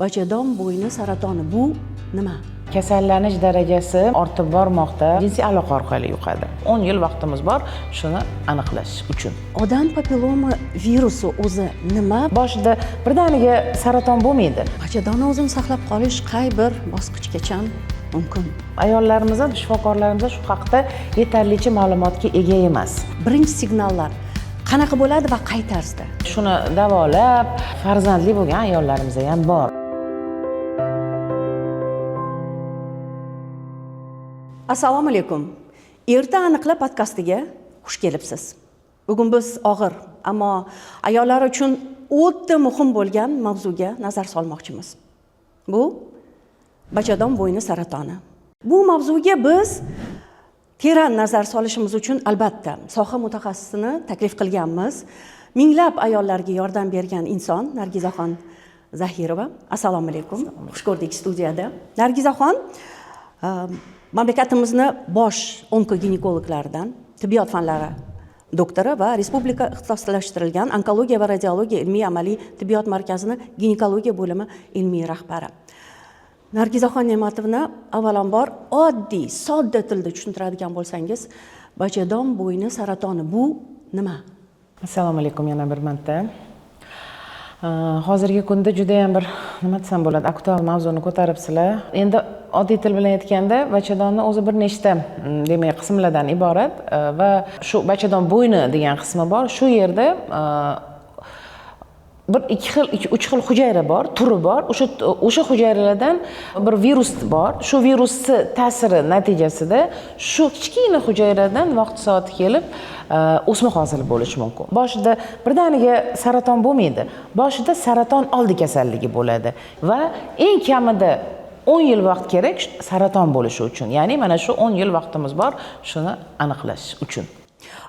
Bachadon bo'yni saratoni bu nima? Kasallanish darajasi ortib bormoqda, jinsiy aloqa orqali yuqadi. 10 yil vaqtimiz bor shuni aniqlash uchun. Odam papilloma virusi o'zi nima? Boshida birdaniga saraton bo'lmaydi. Bachadonni o'zini saqlab qolish qay bir bosqichgacha mumkin? Ayollarimiz, shifokorlarimiz shu haqda yetarlicha ma'lumotga ega emas. Birinchi signallar qanaqa bo'ladi va qay tarzda? Shuni davolab, farzandli bo'lgan ayollarimiz ham bor. Assalomu alaykum. Erta aniqla podkastiga xush kelibsiz. Bugun biz og'ir, ammo ayollar uchun o'ta muhim bo'lgan mavzuga nazar solmoqchimiz. Bu bachadon bo'yni saratoni. Bu mavzuga biz teran nazar solishimiz uchun albatta soha mutaxassisini taklif qilganmiz. Minglab ayollarga yordam bergan inson Nargizaxon Zahirova. Assalomu alaykum. Xush ko'rdik studiyada. Nargizaxon mamlakatimizni bosh onkoginekologlaridan, tibbiyot fanlari doktori va respublika ixtisoslashtirilgan onkologiya va radiologiya ilmiy amaliy tibbiyot markazini ginekologiya bo'limi ilmiy rahbari. Nargizaxon Ne'matovni avvalambor oddiy, sodda tilda tushuntiradigan bo'lsangiz, bachadon bo'yni saratoni bu nima? Assalomu alaykum yana bir marta. Hozirgi kunda juda ham bir nima desam bo'ladi, aktual mavzuni ko'taribsizlar. Endi oddiy til bilan aytganda, bachadonni o'zi bir nechta demak qismlardan iborat va shu bachadon bo'yni degan qismi bor. Shu yerda bir uch xil hujayra bor, turi bor. O'sha hujayralardan bir virus bor. Shu virusni ta'siri natijasida shu kichkina hujayradan vaqt soati kelib o'sma hosil bo'lishi mumkin. Boshida birdaniga saraton bo'lmaydi. Boshida saraton oldi kasalligi bo'ladi va eng kamida 10 yil vaqt kerak saraton bo'lishi uchun. Ya'ni mana shu 10 yil vaqtimiz bor shuni aniqlash uchun.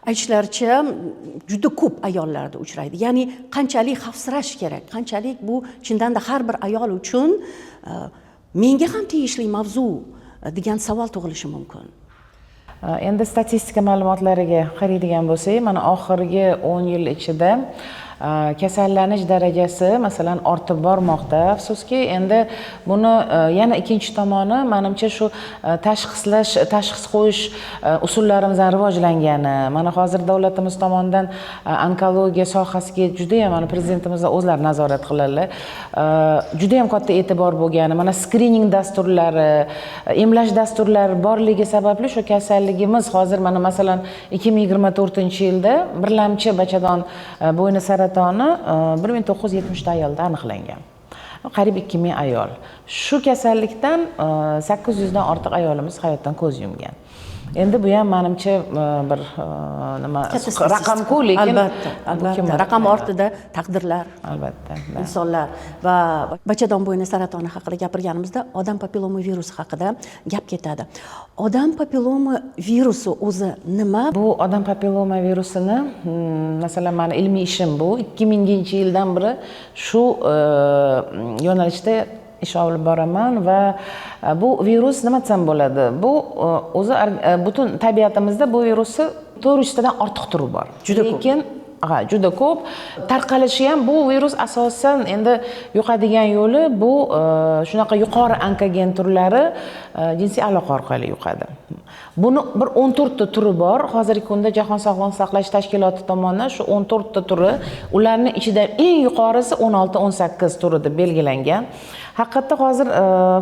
Aytishlaricha juda ko'p ayollarda uchraydi. Ya'ni qanchalik xavfsirash kerak, qanchalik bu chindanda har bir ayol uchun menga ham tegishli mavzu degan savol tug'ilishi mumkin. Endi statistika ma'lumotlariga qaraydigan bo'lsak, mana oxirgi 10 yil ichida kasallanish darajasi masalan ortib bormoqda. Afsuski, endi buni yana ikkinchi tomoni menimcha shu tashxis qo'yish usullarimizdan rivojlangani. Mana hozir davlatimiz tomonidan onkologiya sohasiga juda ham mana prezidentimiz o'zlari nazorat qiladilar. Juda ham katta e'tibor bo'lgani, mana skrining dasturlari, emlash dasturlari borligi sababli shu kasalligimiz hozir mana masalan 2024-yilda birlamchi bachadon bo'yni saratoni 1970 ta ayolda aniqlangan. Qariyb 2000 ayol. Shu kasallikdan 800 dan ortiq ayolimiz hayotdan ko'z yumgan. Endi bu ham menimcha bir nima raqam-ku, lekin albatta raqam ortida taqdirlar, albatta insonlar va bachadon bo'yni saratoni haqida gapirganimizda odam papilloma virusi haqida gap ketadi. Odam papilloma virusi o'zi nima? Bu odam papilloma virusini masalan meni ilmiy ishim bu 2000-yildan beri shu yo'nalishda ish olib boraman va bu virus nima desam bo'ladi? Bu o'zi butun tabiatimizda bu virusni 400 tadan ortiq turi bor. Lekin juda ko'p. Tarqalishi ham bu virus asosan endi yuqadigan yo'li bu shunaqa yuqori onkogen turlari jinsiy aloqa orqali yuqadi. Buni bir 14 ta turi bor. Hozirgi kunda Jahon sog'liqni saqlash tashkiloti tomonidan shu 14 ta turi, ularning ichida eng yuqorisi 16-18 turi deb belgilangan. Haqiqatda hozir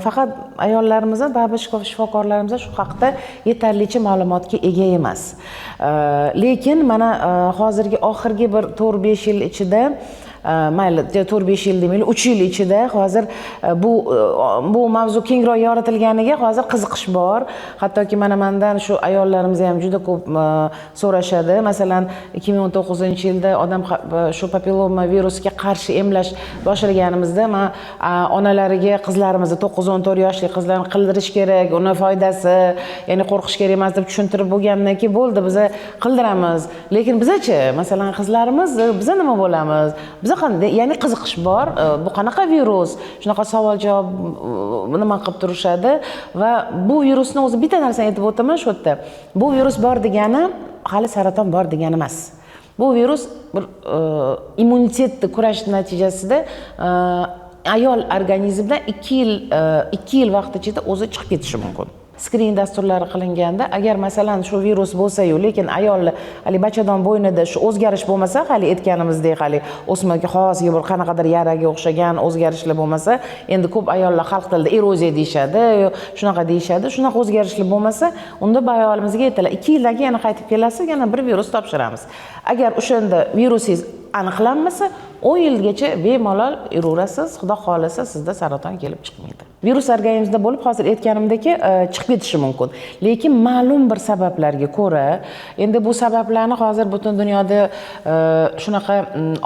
faqat ayollarimiz, baribir shifokorlarimiz shu haqda yetarlicha ma'lumotga ega emas. Lekin mana hozirgi oxirgi bir 4-5 yil ichida mayli 4-5 yil demaylik, 3 yil ichida hozir bu mavzu kengroq yoritilganiga hozir qiziqish bor. Hattoki mana mendan shu ayollarimiz ham juda ko'p so'rashadi. Masalan, 2019-yilda odam shu papilloma virusga qarshi emlash boshlaganimizda men onalariga qizlarimizni 9-14 yoshli qizlarni qildirish kerak, uni foydasi, ya'ni qo'rqish kerak emas deb tushuntirib bo'lgandan keyin bo'ldi, biz qildiramiz. Lekin bizachi, masalan, qizlarimiz biz nima bo'lamiz? Ya'ni qiziqish bor. Bu qanaqa virus? Shunaqa savol-javob nima qilib turishadi va bu virusni o'zi bitta narsani aytib o'taman shu yerda. Bu virus bor degani hali saraton bor degani emas. Bu virus bir immunitetni kurash natijasida ayol organizmidan 2 yil vaqt ichida o'zi chiqib ketishi mumkin. Skrin dasturlari qilinganda, agar masalan shu virus bo'lsa-yu, lekin ayolni hali bachadon bo'ynida shu o'zgarish bo'lmasa, hali aytganimizdek hali o'smaga xos bir qanaqadir yaraga o'xshagan o'zgarishlar bo'lmasa, endi ko'p ayollar xalq tilida eroziya deyishadi, shunaqa deyishadi. Shunaqa o'zgarishlar bo'lmasa, unda bu ayolimizga aytadilar, 2 yildan keyin yana qaytib kelasiz, yana bir virus topshiramiz. Agar o'shanda virusingiz aniqlanmasa, 10 yilgacha bemalol yuraverasiz, xudo xolasa sizda saraton kelib chiqmaydi. Virus organizmda bo'lib, hozir aytganimdek, chiqib ketishi mumkin. Lekin ma'lum bir sabablarga ko'ra, endi bu sabablarni hozir butun dunyoda shunaqa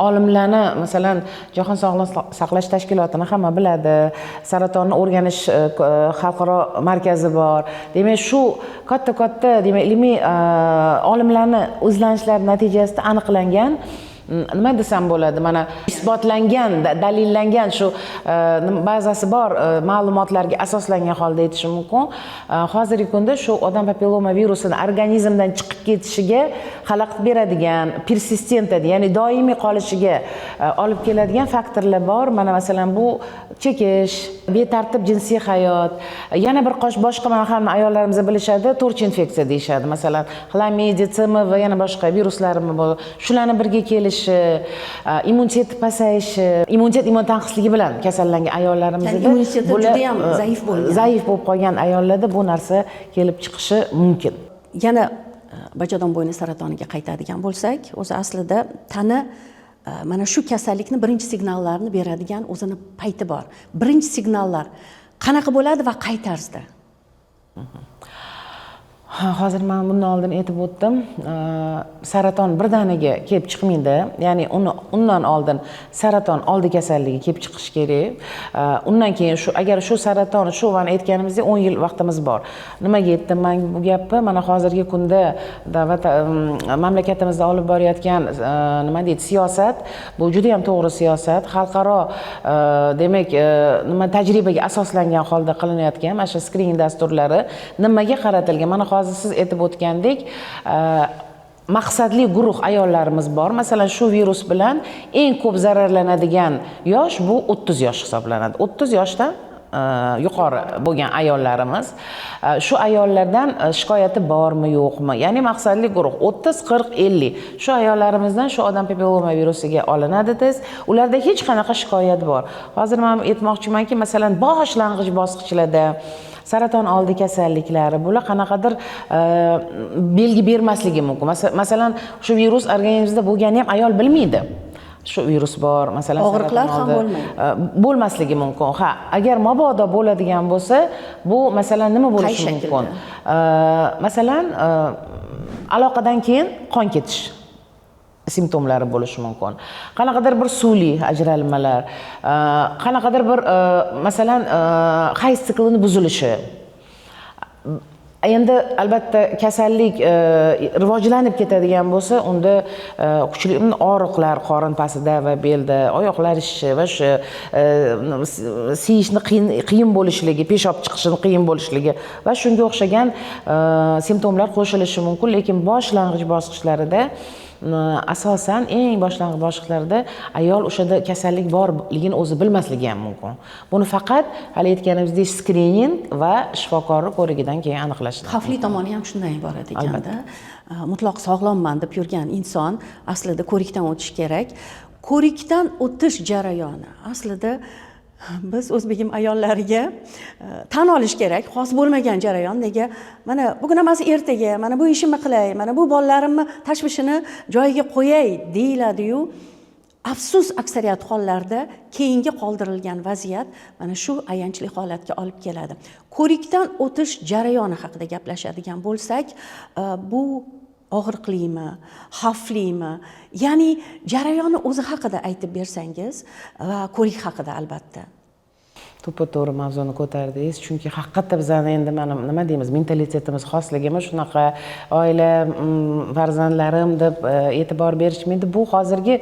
olimlarni, masalan, Jahon Sog'liqni saqlash tashkilotini hamma biladi. Saratonni o'rganish xalqaro markazi bor. Demak, shu katta demak ilmiy olimlarni izlanishlari natijasida aniqlangan nima desam bo'ladi, mana isbotlangan, dalillangan shu ba'zasi bor ma'lumotlarga asoslangan holda aytishim mumkin. Hozirgi kunda shu odam papilloma virusini organizmdan chiqib ketishiga xalaqit beradigan, persistent, ya'ni doimiy qolishiga olib keladigan faktorlar bor. Mana masalan bu chekish, betartib jinsiy hayot, yana bir boshqa mana hamma ayollarimiz bilishadi, to'rchi infeksiya deyishadi. Masalan, xlamidия, CMV va yana boshqa viruslarmi bor. Shularni birga kelishi, immunitet pasayishi, immun tanqisligi bilan kasallangan ayollarimizda immuniteti juda ham zaif bo'lgan. Zaif bo'lib qolgan ayollarda bu narsa kelib chiqishi mumkin. Yana bachadon bo'yni saratoniga qaytadigan bo'lsak, o'zi aslida tana mana shu kasallikni birinchi signallarini beradigan o'zini payti bor. Birinchi signallar qanaqa bo'ladi va qay tarzda? Hozir men bundan oldin aytib o'tdim. Saraton birdaniga kelib chiqmaydi. Ya'ni undan oldin saraton oldi kasalligi kelib chiqish kerak. Undan keyin agar shu saraton shu vaqt aytganimizdek 10 yil vaqtimiz bor. Nimaga aytdim men bu gapni? Mana hozirgi kunda mamlakatimizda olib borayotgan nima deydi, siyosat, bu juda ham to'g'ri siyosat. Xalqaro demak, nima tajribaga asoslangan holda qilinayotgan mana shu skrin dasturlari nimaga qaratilgan? Mana hozir siz aytib o'tgandek, maqsadli guruh ayollarimiz bor. Masalan, shu virus bilan eng ko'p zararlanadigan yosh bu 30 yosh hisoblanadi. 30 yoshdan yuqori bo'lgan ayollarimiz, shu ayollardan shikoyati bormi, yo'qmi? Ya'ni maqsadli guruh 30, 40, 50. Shu ayollarimizdan shu odam papilloma virusiga olinadi test. Ularda hech qanaqa shikoyat bor. Hozir men aytmoqchimanki, masalan, boshlang'ich bosqichlarda saraton oldi kasalliklari bular qanaqadir belgi bermasligi mumkin. Masalan, shu virus organizmda bo'lganini ham ayol bilmaydi. Shu virus bor, masalan, og'riqlar ham bo'lmaydi. Bo'lmasligi mumkin. Ha, agar mabodo bo'ladigan bo'lsa, bu masalan nima bo'lishi mumkin? Masalan, aloqadan keyin qon ketish simptomlari bo'lishi mumkin. Qanaqadir bir suvli ajralmalar, qanaqadir bir masalan hayz siklini buzilishi. Endi albatta kasallik rivojlanib ketadigan bo'lsa, unda kuchli og'riqlar qorin pastida va belda, oyoqlar shishi va shu siyishni qiyin bo'lishligi, peshob chiqishini qiyin bo'lishligi va shunga o'xshagan simptomlar qo'shilishi mumkin, lekin boshlang'ich bosqichlarida asosan eng boshlang'ich bosqichlarda ayol o'shada kasallik borligini o'zi bilmasligi ham mumkin. Buni faqat hali aytganimizdek skrining va shifokorning ko'rigidan keyin aniqlash. Xavfli tomoni ham shundan iborat ekanda. Mutlaq sog'lomman deb yurgan inson aslida ko'rikdan o'tishi kerak. Ko'rikdan o'tish jarayoni aslida biz o'zbegim ayollariga tan olish kerak, xos bo'lmagan jarayon. Nega? Mana bugun emas ertaga, mana bu ishimni qilay, mana bu bolalarimni tashvishini joyiga qo'yay deyiladi-yu. Afsus, aksariyat hollarda keyinga qoldirilgan vaziyat mana shu ayanchli holatga olib keladi. Ko'rikdan o'tish jarayoni haqida gaplashadigan bo'lsak, bu og'riqlimi, xavflimi? Ya'ni jarayonni o'zi haqida aytib bersangiz va ko'rik haqida albatta. To'g'ri mavzuni ko'tardingiz, chunki haqiqatda bizning endi mana nima deymiz, mentalitetimiz xosligimi shunaqa oila, farzandlarim deb e'tibor berishmaydi. Bu hozirgi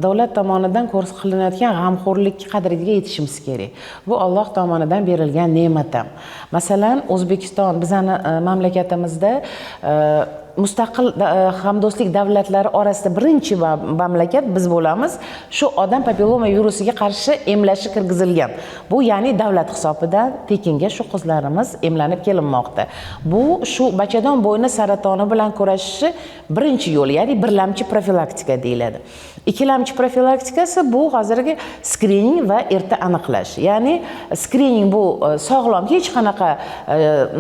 davlat tomonidan ko'rsatiladigan g'amxo'rlik qadriga yetishimiz kerak. Bu Alloh tomonidan berilgan ne'mat ham. Masalan, O'zbekiston bizning mamlakatimizda mustaqil hamdo'stlik davlatlari orasida birinchi mamlakat biz bo'lamiz shu odam papilloma virusiga qarshi emlashi kirgizilgan. Bu ya'ni davlat hisobidan tekinga shu qizlarimiz emlanib kelinmoqda. Bu shu bachadon bo'yni saratoni bilan kurashishi birinchi yo'l, ya'ni birlamchi profilaktika deyiladi. Ikkilamchi profilaktikasi bu hozirgi skrining va erta aniqlash. Ya'ni skrining bu sog'lom, hech qanaqa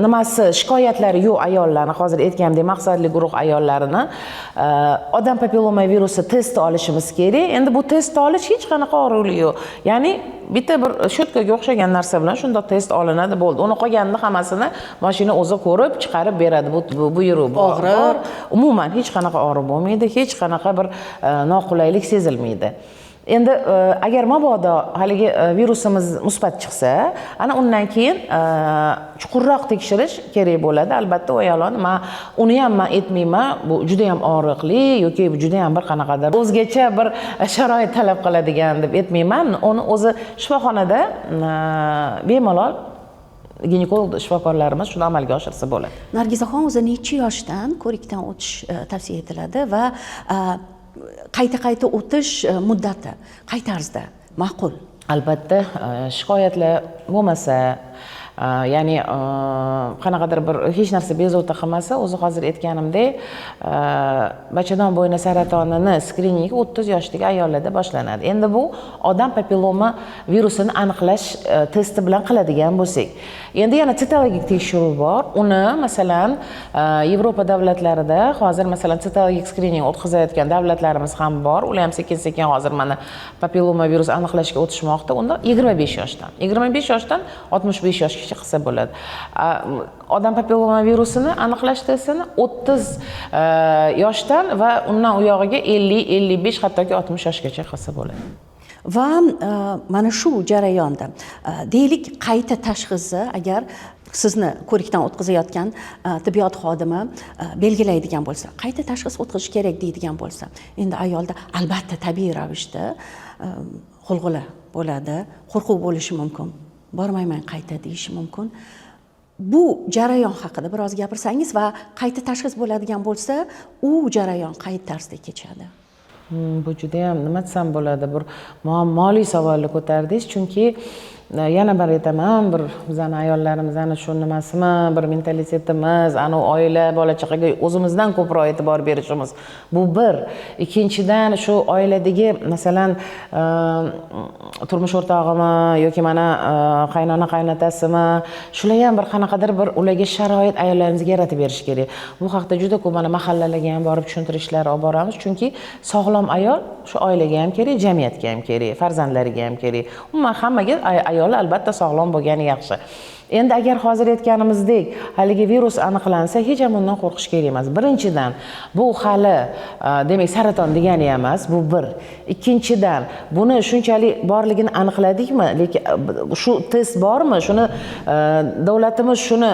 nimasi shikoyatlari yo'q ayollarni, hozir aytgandek maqsadli guruh ayollarini odam papilloma virusi testi olishimiz kerak. Endi bu test olish hech qanaqa og'riqli yo'q. Ya'ni bitta bir shotkaga o'xshagan narsa bilan shunday test olinadi, bo'ldi. Uni qolganini hammasini mashina o'zi ko'rib chiqarib beradi. Bu yeri og'riq, umuman hech qanaqa og'riq bo'lmaydi, hech qanaqa bir noqulaylik sezilmaydi. Endi agar mabodo haligi virusimiz musbat chiqsa, ana undan keyin chuqurroq tekshirish kerak bo'ladi. Albatta, u ayolni uni ham men aytmayman, bu juda ham og'riqli yoki juda ham bir qanaqadir o'zgacha bir sharoit talab qiladigan deb aytmayman. Uni o'zi shifoxonada bemalol ginekolog shifokorlarimiz shuni amalga oshirsa bo'ladi. Nargizaxon, o'zi necha yoshdan ko'rikdan o'tish tavsiya etiladi va qayta o'tish muddati qay tarzda ma'qul? Albatta, shikoyatlar bo'lmasa, ya'ni qanaqadir bir hech narsa bezovta qilmasa, o'zi hozir aytganimdek, bachadon bo'yni saratonini skriningi 30 yoshdagi ayollarda boshlanadi. Endi bu odam papilloma virusini aniqlash testi bilan qiladigan bo'lsak, endi yana sitologik tekshiruv bor. Uni masalan Yevropa davlatlarida hozir masalan sitologik skrining o'tkazayotgan davlatlarimiz ham bor. Ular ham sekin-sekin hozir mana papilloma virus aniqlashga o'tishmoqda. Unda 25 yoshdan 65 yoshgacha qilsa bo'ladi. Odam papilloma virusini aniqlash testini 30 yoshdan va undan u yog'iga 50, 55, hattoki 60 yoshgacha qilsa bo'ladi. Va mana shu jarayonda deylik qayta tashxisi agar sizni ko'rikdan o'tkazayotgan tibbiyot xodimi belgilaydigan bo'lsa, qayta tashxis o'tkazish kerak deydigan bo'lsa, endi ayolda albatta tabiiy ravishda g'ulg'ula bo'ladi, qo'rquv bo'lishi mumkin. Bormayman qayta deyishi mumkin. Bu jarayon haqida biroz gapirsangiz va qayta tashxis bo'ladigan bo'lsa, u jarayon qay tarzda kechadi? Bu juda ham nima desam bo'ladi, bir muammoli savolni ko'tardingiz, chunki yana bir aytaman, bir bizning ayollarimiz ana shu nimasimi, bir mentalitetimiz, ana oila, bola chaqaga o'zimizdan ko'proq e'tibor berishimiz. Bu bir. Ikkinchidan shu oiladagi masalan turmush o'rtog'imi yoki mana qaynona qaynotasimi, shular ham bir qanaqadir bir ularga sharoit ayollarimizga yaratib berish kerak. Bu haqda juda ko'p mana mahallalarga ham borib tushuntirishlar olib boramiz, chunki sog'lom ayol shu oilaga ham kerak, jamiyatga ham kerak, farzandlariga ham kerak. Umuman hammaga ayol albatta sog'lom bo'lgani yaxshi. Endi agar hozir aytganimizdek haligi virus aniqlansa, hech ham undan qo'rqish kerak emas. Birinchidan, bu hali demak saraton degani emas, bu bir. Ikkinchidan, buni shunchalik borligini aniqladikmi, lekin shu test bormi? Shuni davlatimiz shuni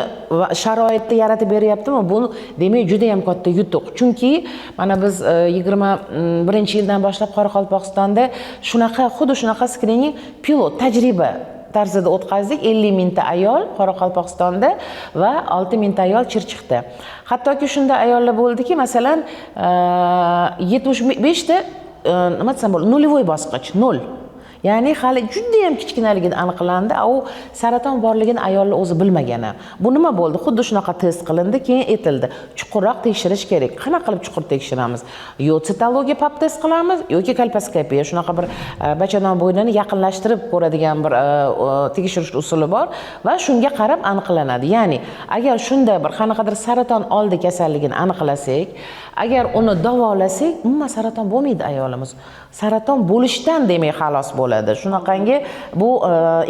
sharoitni yaratib beryaptimi? Bu demak juda ham katta yutuq. Chunki mana biz 21-yildan boshlab Qoraqalpog'istonda xuddi shunaqa skrining pilot tajriba tarzida o'tkazdik. 50 mingta ayol Qoraqalpog'istonda va 6 mingta ayol Chirchiqda. Hattoki shunda ayollar bo'ldiki, masalan 75 ta nima desam bo'ladi, nolvoy bosqich, 0. Ya'ni hali juda ham kichkinaligida aniqlandi, u saraton borligini ayollar o'zi bilmagani. Bu nima bo'ldi? Xuddi shunaqa test qilindi, keyin aytildi, chuqurroq tekshirish kerak. Qanaqa qilib chuqur tekshiramiz? Yo sitologiya pap test qilamiz yoki kolposkopiya, shunaqa bir bachadon bo'ynini yaqinlashtirib ko'radigan bir tekshirish usuli bor va shunga qarab aniqlanadi. Ya'ni agar shunda bir qanaqadir saraton oldi kasalligini aniqlasak, agar uni davolasak, umuman saraton bo'lmaydi ayolimiz. Saraton bo'lishdan demak xalos bo'ladi. Shunaqangi bu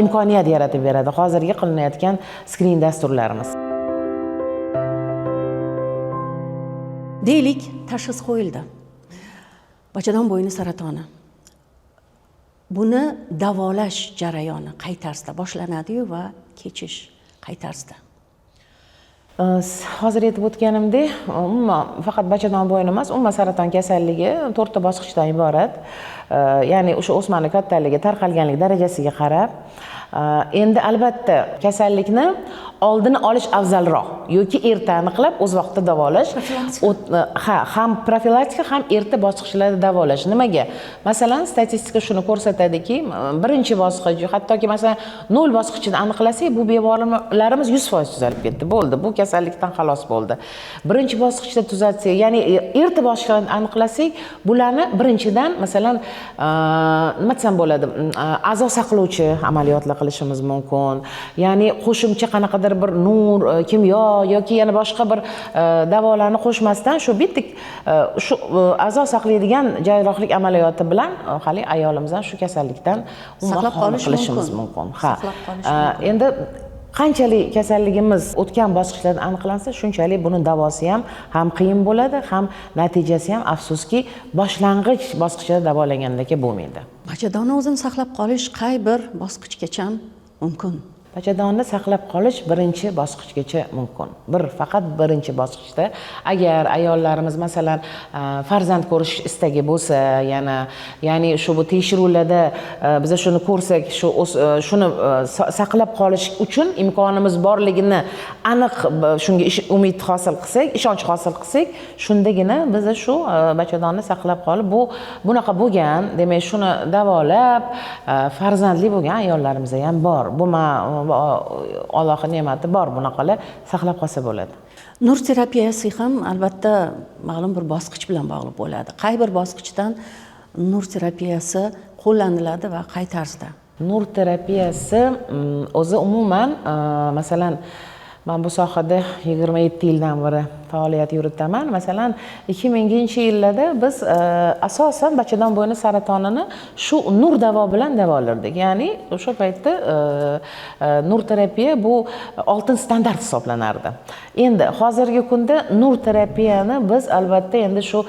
imkoniyat yaratib beradi hozirgi qilinayotgan skrining dasturlarimiz. Deylik, tashxis qo'yildi. Bachadon bo'yni saratoni. Buni davolash jarayoni qay tarzda boshlanadi va kechish qay tarzda? Hozir aytib o'tganimdek, umuman faqat bachadon bo'yni emas, umuman saraton kasalligi 4 ta bosqichdan iborat. Ya'ni o'sha o'smaning kattaligi, tarqalganlik darajasiga qarab Endi albatta kasallikni oldini olish afzalroq yoki erta aniqlab o'z vaqtida davolash. Ham profilaktika ham erta bosqichlarda davolash. Nimaga? Masalan, statistika shuni ko'rsatadiki, birinchi bosqich, hattoki masalan 0 bosqichida aniqlasak, bu bemorlarimiz 100% tuzalib ketdi. Bo'ldi, bu kasallikdan xalos bo'ldi. Birinchi bosqichda tuzatsak, ya'ni erta bosqichda aniqlasak, bularni birinchidan masalan nima desam bo'ladi, a'zo saqlovchi amaliyotlar qilishimiz mumkin. Ya'ni qo'shimcha qanaqadir bir nur, kimyo yoki yana boshqa bir davolarni qo'shmasdan shu bittik shu a'zo saqlaydigan jarrohlik amaliyoti bilan hali ayolimizdan shu kasallikdan saqlab qolishimiz mumkin. Ha. Endi qanchalik kasalligimiz o'tgan bosqichlarda aniqlansa, shunchalik buni davosi ham qiyin bo'ladi, ham natijasi ham afsuski boshlang'ich bosqichda davolangandek bo'lmaydi. Bachadonni o'zini saqlab qolish qay bir bosqichgacha mumkin? Bachadonni saqlab qolish birinchi bosqichgacha mumkin. Faqat birinchi bosqichda. Agar ayollarimiz masalan farzand ko'rish istagi bo'lsa, ya'ni shu bu tekshiruvlarda biz shuni ko'rsak, shuni saqlab qolish uchun imkonimiz borligini aniq shunga umid hosil qilsak, ishonch hosil qilsak, shundagina biz shu bachadonni saqlab qolib, bunaqa bo'lgan, demak shuni davolab farzandli bo'lgan ayollarimiz ham bor. Bu Allohning ne'mati bor, bunaqalar saqlab qolsa bo'ladi. Nur terapiyasi ham albatta ma'lum bir bosqich bilan bog'liq bo'ladi. Qay bir bosqichdan nur terapiyasi qo'llaniladi va qay tarzda? Nur terapiyasi o'zi umuman masalan men bu sohada 27 yildan beri faoliyat yuritaman. Masalan, 2000-yillarda biz asosan bachadon bo'yni saratonini shu nur davo bilan davolardik. Ya'ni o'sha paytda nur terapiya bu oltin standart hisoblanardi. Endi hozirgi kunda nur terapiyani biz albatta endi shu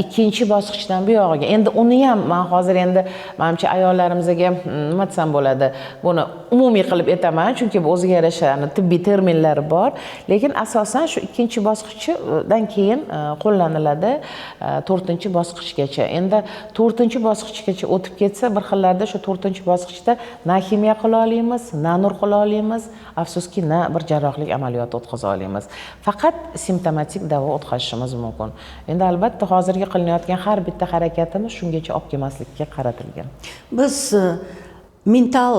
ikkinchi bosqichdan bu yog'iga. Endi uni ham men hozir endi menimcha ayollarimizga nima desam bo'ladi, buni umumiy qilib aytaman, chunki bu o'ziga yarasha tibbiy terminlari bor, lekin asosan shu ikkinchi bosqichdan keyin qo'llaniladi 4-bosqichgacha. Endi 4-bosqichgacha o'tib ketsa, bir xillarda shu 4-bosqichda na kimyo qila olamiz, na nur qila olamiz, afsuski na bir jarrohlik amaliyoti o'tkaza olamiz. Faqat simptomatik davo o'tkazishimiz mumkin. Endi albatta hozirgi qilinayotgan har bitta harakatimiz shungacha olib kelmaslikka qaratilgan. Biz mental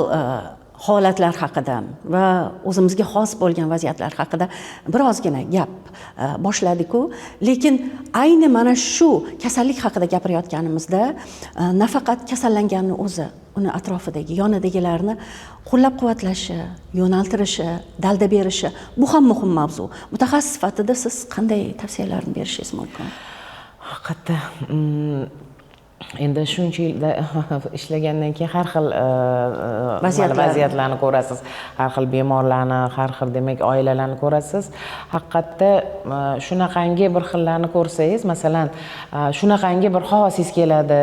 holatlar haqida va o'zimizga xos bo'lgan vaziyatlar haqida birozgina gap boshladik-ku, lekin ayni mana shu kasallik haqida gapirayotganimizda nafaqat kasallanganning o'zi, uni atrofidagi, yonidagilarni qo'llab-quvvatlashi, yo'naltirishi, dalda berishi bu ham muhim mavzu. Mutaxassis sifatida siz qanday tavsiyalarni berishingiz mumkin? Haqiqatda endi shuncha yilda ishlagandan keyin har xil vaziyatlarni ko'rasiz, har xil bemorlarni, har xil demak oilalarni ko'rasiz. Haqiqatda shunaqangi bir xillarni ko'rsangiz, masalan, shunaqangi bir havosingiz keladi,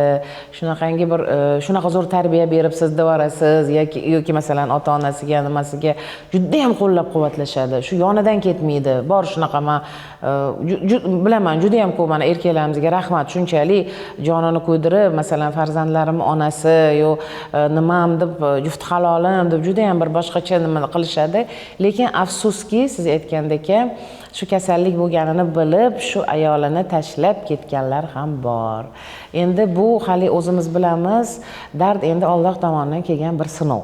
shunaqangi bir shunaqa zo'r tarbiya beribsiz, devorasiz yoki masalan ota-onasiga, nimasiga juda ham qo'llab-quvvatlashadi. Shu yonidan ketmaydi. Bor shunaqa men bilaman, juda ham ko'p mana erkaklarimizga rahmat, shunchalik jonini qo'ydirib, masalan farzandlarim onasi yo nimam deb juft halolim deb juda ham bir boshqacha nima qilishadi, lekin afsuski siz aytgandek shu kasallik bo'lganini bilib shu ayolini tashlab ketganlar ham bor. Endi bu hali o'zimiz bilamiz, dard endi Alloh tomonidan kelgan bir sinov.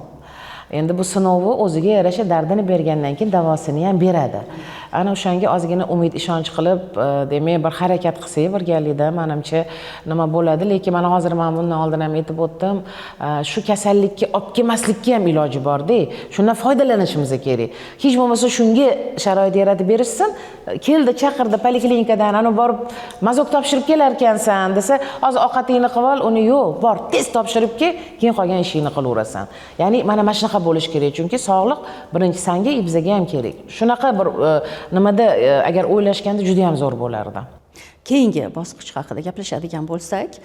Endi bu sinovni o'ziga yarasha dardini bergandan keyin davosini ham beradi. Ana o'shanga ozgina umid, ishonch qilib, demak bir harakat qilsak birgalikda menimcha nima bo'ladi, lekin mana hozir men bundan oldin ham aytib o'tdim, shu kasallikka olib kelmaslikka ham iloji bor-da. Shundan foydalanishimiz kerak. Hech bo'lmasa shunga sharoit yaratib berishsin, keldi, chaqirdi poliklinikadan, ana borib mazok topshirib kelar ekansan desa, hozir ovqatingni qilib ol, uni yo'q, bor, tez topshirib kel, keyin qolgan ishingni qilaverasan. Ya'ni mana shunaqa bo'lish kerak, chunki sog'liq birinchi sanga, bizga ham kerak. Shunaqa bir nimada agar o'ylashganda juda ham zo'r bo'lardi. Keyingi bosqich haqida gaplashadigan bo'lsak,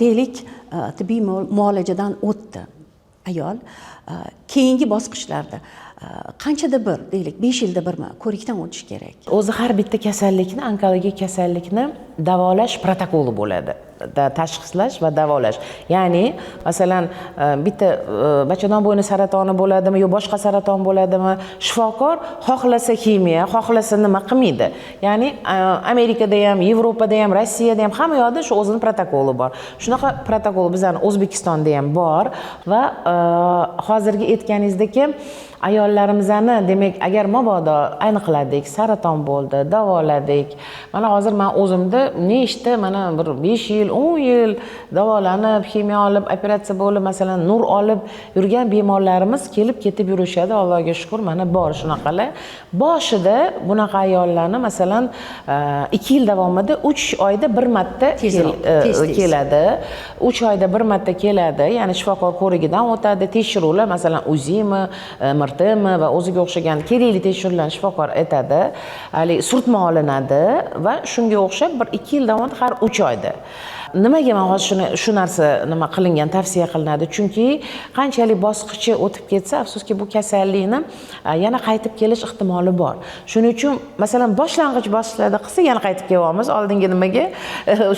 deylik, tibbiy muolajadan o'tdi ayol. Keyingi bosqichlarda qanchada bir, deylik, 5 yilda birmi ko'rikdan o'tish kerak? O'zi har bitta kasallikni, onkologik kasallikni davolash protokoli bo'ladi. tashxislash va davolash. Ya'ni masalan bitta bachadon bo'yni saratoni bo'ladimi yo boshqa saraton bo'ladimi, shifokor xohlasa ximiya, xohlasa nima qilmaydi. Ya'ni Amerikada ham, Yevropada ham, Rossiyada ham hamma yoqda shu o'zining protokoli bor. Shunaqa protokol bizning O'zbekistonda ham bor va hozirgi aytganingizdek ayollarimizni demak agar mabodo aniqladik, saraton bo'ldi, davoladik. Mana hozir men o'zimda nechta mana bir 5 yil, 10 yil davolanib, ximiya olib, operatsiya bo'lib, masalan, nur olib yurgan bemorlarimiz kelib ketib yurishadi. Allohga shukr, mana bor shunaqalar. Boshida bunaqa ayollarni masalan 2 yil davomida 3 oyda bir marta keladi. 3 oyda bir marta keladi. Ya'ni shifokor ko'rigidan o'tadi, tekshiruvlar, masalan, uzimi, MRTmi va o'ziga o'xshagan kerakli tekshiruvlarni shifokor aytadi. Hali surtma olinadi va shunga o'xshab bir 2 yil davomida har 3 oyda. Nimaga men hozir shu narsa nima qilingan, tavsiya qilinadi? Chunki qanchalik bosqichi o'tib ketsa, afsuski bu kasallikni yana qaytib kelish ehtimoli bor. Shuning uchun masalan boshlang'ich bosqichlarda qilsa yana qaytib kelyapmiz. Oldingi nimaga,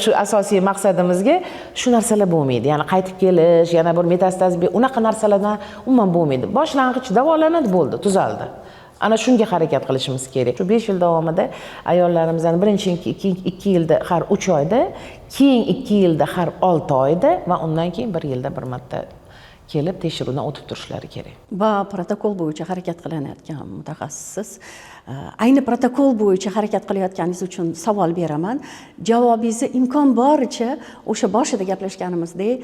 shu asosiy maqsadimizga shu narsalar bo'lmaydi. Ya'ni qaytib kelish, yana bir metastaz, unaqa narsalardan umuman bo'lmaydi. Boshlang'ich davolanadi, bo'ldi, tuzaldi. Ana shunga harakat qilishimiz kerak. Shu 5 yil davomida ayollarimizdan birinchi 2 yilda har 3 oyda, keyin 2 yilda har 6 oyda va undan keyin 1 yilda bir marta kelib tekshiruvdan o'tib turishlari kerak. Va protokol bo'yicha harakat qilinayotgan mutaxassis, ayni protokol bo'yicha harakat qilayotganingiz uchun savol beraman. Javobingizni imkon boricha o'sha boshida gaplashganimizdek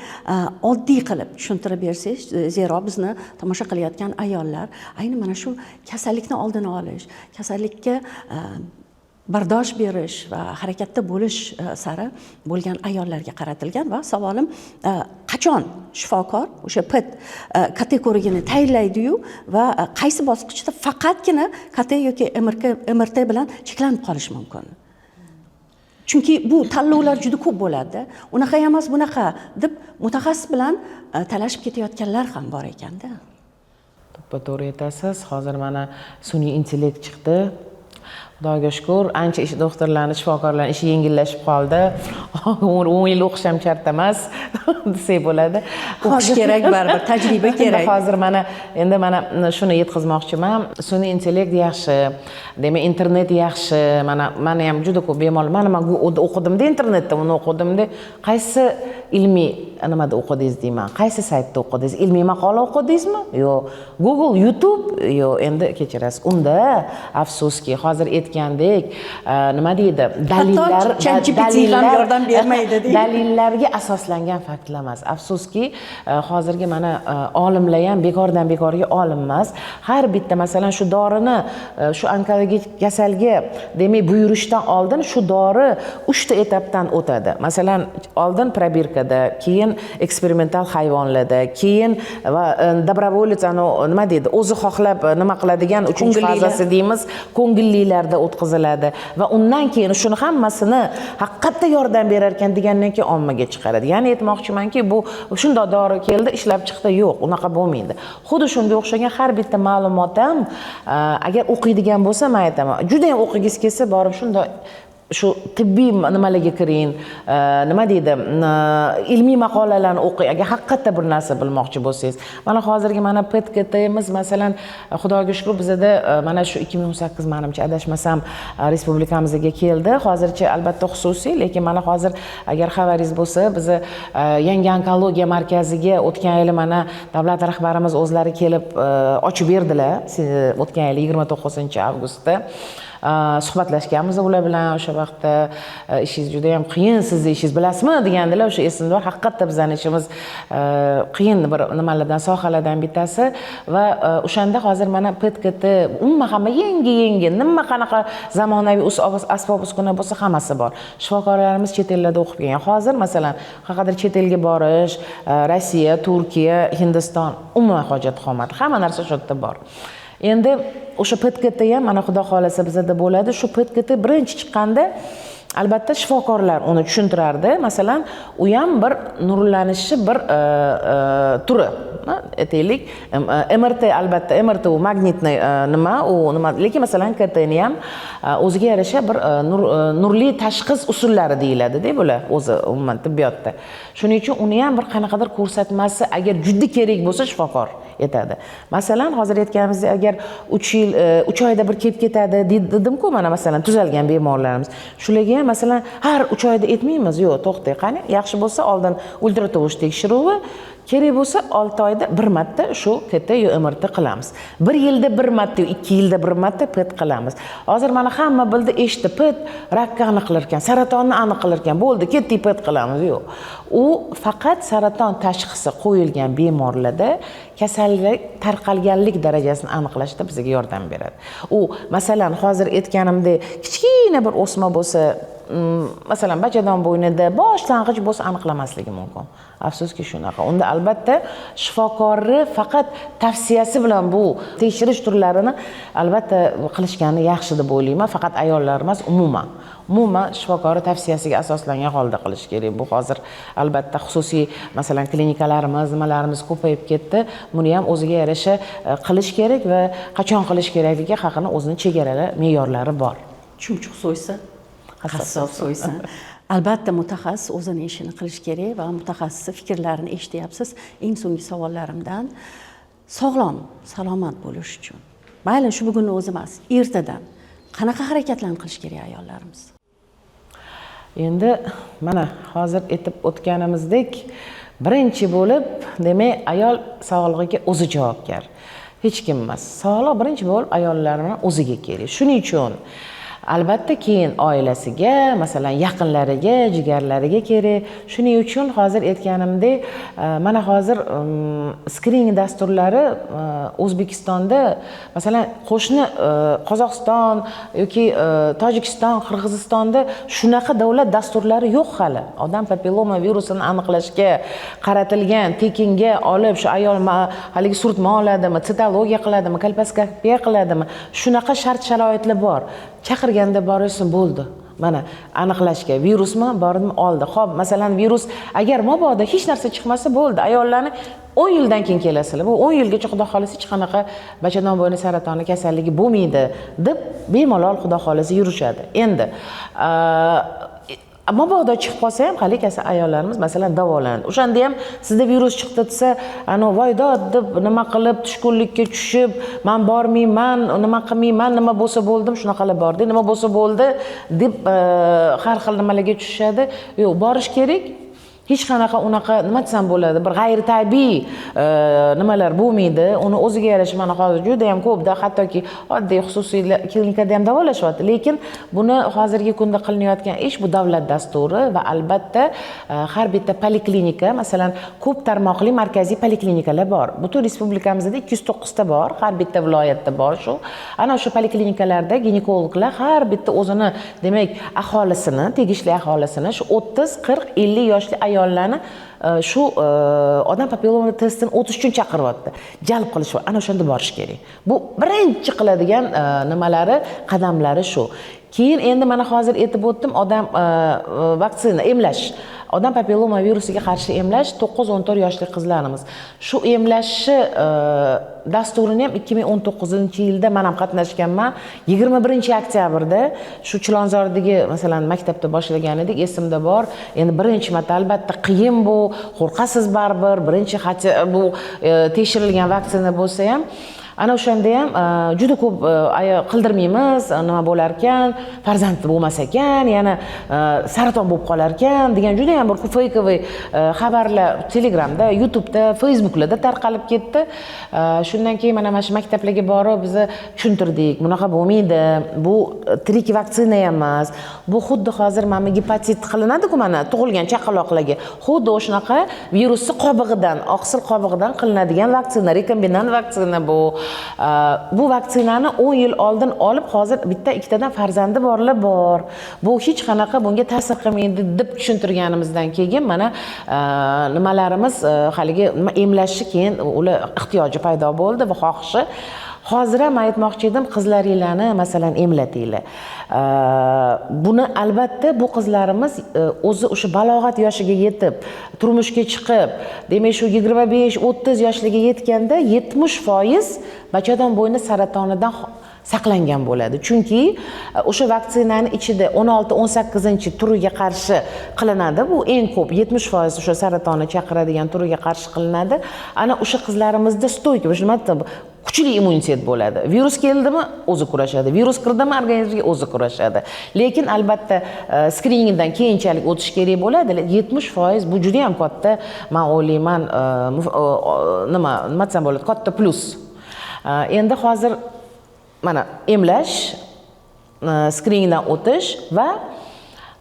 oddiy qilib tushuntirib bersangiz, zero bizni tomosha qilayotgan ayollar ayni mana shu kasallikni oldini olish, kasallikka bardosh berish va harakatda bo'lish sari bo'lgan ayollarga qaratilgan va savolim qachon shifokor o'sha PET kategoriyani tayinlaydi-yu va qaysi bosqichda faqatgina KT yoki MRT bilan cheklanib qolish mumkin? Chunki bu tanlovlar juda ko'p bo'ladi. Unaqa emas, bunaqa deb mutaxassis bilan talashib ketayotganlar ham bor ekanda. To'g'ri aytasiz. Hozir mana sun'iy intellekt chiqdi. Xudoga shukr, ancha ish doktorlarning, shifokorlarning ishi yengillashib qoldi. 10 yil o'qish ham shart emas, desak bo'ladi. O'qish kerak baribir, tajriba kerak. Hozir endi mana shuni yetkazmoqchiman. Sun'iy intellekt yaxshi, demak internet yaxshi. Mana ham juda ko'p bemorlar, mana men o'qidimda internetda, uni o'qidimda, qaysi ilmiy nimada o'qidingiz deyman, qaysi saytda o'qidingiz? Ilmiy maqola o'qidingizmi? Yo'q, Google, YouTube, yo'q, endi kechirasiz. Unda afsuski hozir aytgandek, nima deydi? Dalillar yordam bermaydi deydi. Dalillarga asoslangan faktlar emas. Afsuski hozirgi mana olimlar ham bekordan bekorga olim emas. Har bitta masalan shu dorini shu onkologik kasalga demak buyurishdan oldin shu dori 3 ta etapdan o'tadi. Masalan, oldin probirkada, keyin eksperimental hayvonlarda, keyin va dobrovolец nima deydi, o'zi xohlab nima qiladigan 3-fazasi deymiz, ko'ngillilarda o'tkaziladi va undan keyin shuni hammasini haqiqatda yordam berar ekan degandan keyin ommaga chiqaradi. Ya'ni aytmoqchimanki, bu shunday dori keldi, ishlab chiqdi, yo'q, unaqa bo'lmaydi. Xuddi shunga o'xshagan har bitta ma'lumot ham agar o'qiydigan bo'lsa, men aytaman, juda ham o'qigingiz kelsa, borib shunday shu tibbiy nimalarga kiring, nima deydi, ilmiy maqolalarni o'qing agar haqiqatda bir narsa bilmoqchi bo'lsangiz. Mana hozirgi mana PET-KTimiz masalan, Xudoga shukr bizda mana shu 2018 menimcha adashmasam respublikamizga keldi. Hozircha albatta xususiy, lekin mana hozir agar xabaringiz bo'lsa, biz yangi onkologiya markaziga o'tgan yili mana davlat rahbarimiz o'zlari kelib ochib berdilar. O'tgan yil 29-avgustda suhbatlashganmiz ular bilan. O'sha vaqtda ishingiz juda ham qiyin, sizni ishingiz bilasizmi degandilar. O'sha esimda bor. Haqiqatda bizning ishimiz qiyin bir nimalardan, sohalardan bittasi va o'shanda hozir mana PET-KT umuman hamma yangi nima qanaqa zamonaviy asbob uskuna bo'lsa hammasi bor. Shifokorlarimiz chet ellarda o'qib kelgan. Hozir masalan, qayerdir chet elga borish, Rossiya, Turkiya, Hindiston umuman hojat qolmadi. Hamma narsa shu yerda bor. Endi o'sha PET-KT ham mana Xudo xolasa bizda bo'ladi. Shu PET-KT birinchi chiqqanda albatta shifokorlar uni tushuntirardi. Masalan, u ham bir nurlanishni bir turi. aytaylik, MRT albatta MRT u magnitni nima lekin masalan KTni ham o'ziga yarasha bir nurli tashxis usullari deyiladi-da bular o'zi umuman tibbiyotda. Shuning uchun uni ham bir qanaqadir ko'rsatmasi agar juda kerak bo'lsa shifokor aytadi. Masalan, hozir aytganimizdek, agar 3 oyda bir kelib ketadi dedim-ku, mana masalan tuzalgan bemorlarimiz. Shularga ham masalan har 3 oyda aytmaymiz, yo'q, to'xtang, qani, yaxshi bo'lsa oldin ultratovush tekshiruvi, kerak bo'lsa 6 oyda bir marta shu KT yo MRT qilamiz. 1 yilda bir marta, 2 yilda bir marta PET qilamiz. Hozir mana hamma bildi, eshitdi, PET rakka aniqlar ekan, saratonni aniqlar ekan, bo'ldi, ketdik PET qilamiz. Yo'q. U faqat saraton tashxisi qo'yilgan bemorlarda kasallik tarqalganlik darajasini aniqlashda bizga yordam beradi. U masalan hozir aytganimdek kichkina bir o'sma bo'lsa, masalan bachadon bo'ynida boshlang'ich bo'lsa aniqlamasligi mumkin. Afsuski shunaqa. Unda albatta shifokorni faqat tavsiyasi bilan bu tekshirish turlarini albatta qilishgani yaxshi deb o'ylayman. Faqat ayollar emas, umuman shifokori tavsiyasiga asoslangan holda qilish kerak. Bu hozir albatta xususiy masalan klinikalarimiz, nimalarimiz ko'payib ketdi. Buni ham o'ziga yarasha qilish kerak va qachon qilish kerakligi haqida o'zining chegaralari, me'yorlari bor. Chumchuq so'ysa, qassob so'ysin. Albatta mutaxassis o'zining ishini qilish kerak va mutaxassis fikrlarini eshityapsiz. Eng so'nggi savollarimdan sog'lom, salomat bo'lish uchun. Mayli shu bugunni o'zi emas, ertadan qanaqa harakatlarni qilish kerak ayollarimiz? Endi mana hozir aytib o'tganimizdek, birinchi bo'lib, demak, ayol sog'lig'iga o'zi javobgar. Hech kim emas. Sog'liq birinchi bo'lib ayollarning o'ziga kerak. Shuning uchun albatta keyin oilasiga, masalan yaqinlariga, jigarlariga kerak. Shuning uchun hozir aytganimdek, mana hozir skrining dasturlari O'zbekistonda, masalan qo'shni Qozog'iston yoki Tojikiston, Qirg'izistonda shunaqa davlat dasturlari yo'q hali. Odam papilloma virusini aniqlashga qaratilgan, tekinga olib, shu ayol haligi surtma oladimi, sitologiya qiladimi, kolposkopiya qiladimi, shunaqa shart-sharoitlar bor. Chaqirganda borishsin, bo'ldi. Mana aniqlashga virusmi, bormi, oldi. Xo'p, masalan virus agar mabodo hech narsa chiqmasa bo'ldi. Ayollarni 10 yildan keyin kelasizlar. Bu 10 yilgacha xudo xolasa hech qanaqa bachadon bo'yni saratoni kasalligi bo'lmaydi deb bemalol xudo xolasa yurishadi. Endi mabodo chiqib qolsa ham hali kasal ayollarimiz masalan davolanadi. O'shanda ham sizda virus chiqdi desa, voydod deb nima qilib tushkunlikka tushib, men bormayman, nima qilmayman, nima bo'lsa bo'ldim, shunaqalar bordi, nima bo'lsa bo'ldi deb har xil nimalarga tushishadi. Yo'q, borish kerak. Hech qanaqa unaqa nima desam bo'ladi, bir g'ayri tabiiy nimalar bo'lmaydi. Uni o'ziga yarasha mana hozir juda ham ko'pda, hattoki oddiy xususiy klinikada ham davolashyapti. Lekin buni hozirgi kunda qilinayotgan ish bu davlat dasturi va albatta har bitta poliklinika, masalan, ko'p tarmoqli markaziy poliklinikalar bor. Butun respublikamizda 209 ta bor, har bitta viloyatda bor shu. Ana shu poliklinikalarda ginekologlar har bitta o'zini, demak, aholisini, tegishli aholisini shu 30, 40, 50 yoshli ayollarni shu odam papilloma testini o'tish uchun chaqiryapti. Jalb qilish va ana o'shanda borish kerak. Bu birinchi qiladigan nimalari, qadamlari shu. Keyin endi mana hozir aytib o'tdim, odam vaksina emlash. Odam papilloma virusiga qarshi emlash 9-14 yoshli qizlarimiz. Shu emlashni dasturini ham 2019-yilda men ham qatnashganman. 21-oktyabrda shu Chilonzordagi masalan maktabda boshlagan edik, esimda bor. Endi birinchi marta albatta qiyin bu, qo'rqasiz baribir, birinchi bu tekshirilgan vaksina bo'lsa ham ana o'shanda ham juda ko'p qildirmaymiz, nima bo'lar ekan, farzand bo'lmas ekan, yana saraton bo'lib qolar ekan degan juda ham bir feykoviy xabarlar Telegramda, YouTube'da, Facebook'larda tarqalib ketdi. Shundan keyin mana shu maktablarga borib biz tushuntirdik. Bunaqa bo'lmaydi. Bu tirik vaksina emas. Bu xuddi hozir mana gepatit qilinadi-ku mana tug'ilgan chaqaloqlarga. Xuddi o'shanaqa virusni qobig'idan, oqsil qobig'idan qilinadigan vaksina, rekombinant vaksina bu. Bu vaksinani 10 yil oldin olib, hozir bitta ikkitadan farzandi borlar bor. Bu hech qanaqa bunga ta'sir qilmaydi deb tushuntirganimizdan keyin mana nimalarimiz haligi emlashni keyin ular ehtiyoji paydo bo'ldi va xohishi. Hozir ham aytmoqchi edim, qizlaringlarni masalan emlatinglar. Buni albatta bu qizlarimiz o'zi o'sha balog'at yoshiga yetib, turmushga chiqib, demak shu 25-30 yoshliga yetganda 70% bachadon bo'yni saratonidan saqlangan bo'ladi. Chunki o'sha vaksinani ichida 16-18 turiga qarshi qilinadi. Bu eng ko'p 70% o'sha saratonni chaqiradigan turiga qarshi qilinadi. Ana o'sha qizlarimizda stoyka, o'sha nima deydi, kuchli immunitet bo'ladi. Virus keldimi, o'zi kurashadi. Virus kirdimi, organizmga o'zi kurashadi. Lekin albatta skriningdan keyinchalik o'tish kerak bo'ladi. 70% bu juda ham katta, men o'ylayman, nima desam bo'ladi, katta plus. Endi hozir mana emlash, skriningdan o'tish va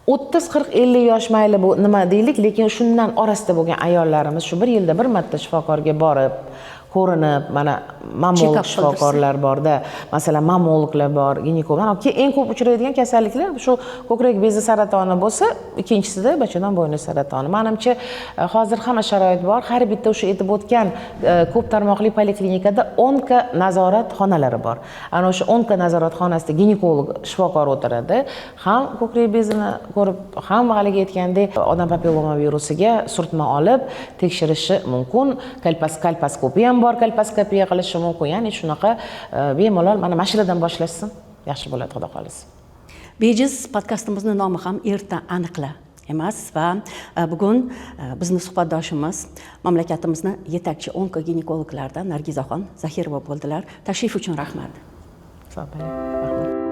30-40-50 yosh mayli bu nima deylik, lekin shundan orasida bo'lgan ayollarimiz shu 1 yilda 1 marta shifokorga borib, ko'rinib, mana mammolog shifokorlar borda, masalan mammologlar bor, ginekolog. Eng ko'p uchraydigan kasalliklar shu ko'krak bezi saratoni bo'lsa, ikkinchisida bachadon bo'yni saratoni. Menimcha hozir hamma sharoit bor. Har bitta o'sha aytib o'tgan ko'p tarmoqli poliklinikada 10 ta nazorat xonalari bor. Ana o'sha 10 ta nazorat xonasida ginekolog shifokor o'tiradi. Ham ko'krak bezini ko'rib, ham haligi aytgandek odam papilloma virusiga surtma olib tekshirishi mumkin. Kolposkopiya ham bor, kolposkopiya qilishi mumkin. Ya'ni shunaqa bemalol mana mashinadan boshlashsin, yaxshi bo'ladi, xudo xolisa. Bejiz podkastimizning nomi ham erta aniqla emas va bugun bizni suhbatdoshimiz mamlakatimizni yetakchi onkoginekologlardan Nargizaxon Zahirova bo'ldilar. Tashrif uchun rahmat. Sog' bo'ling. Rahmat.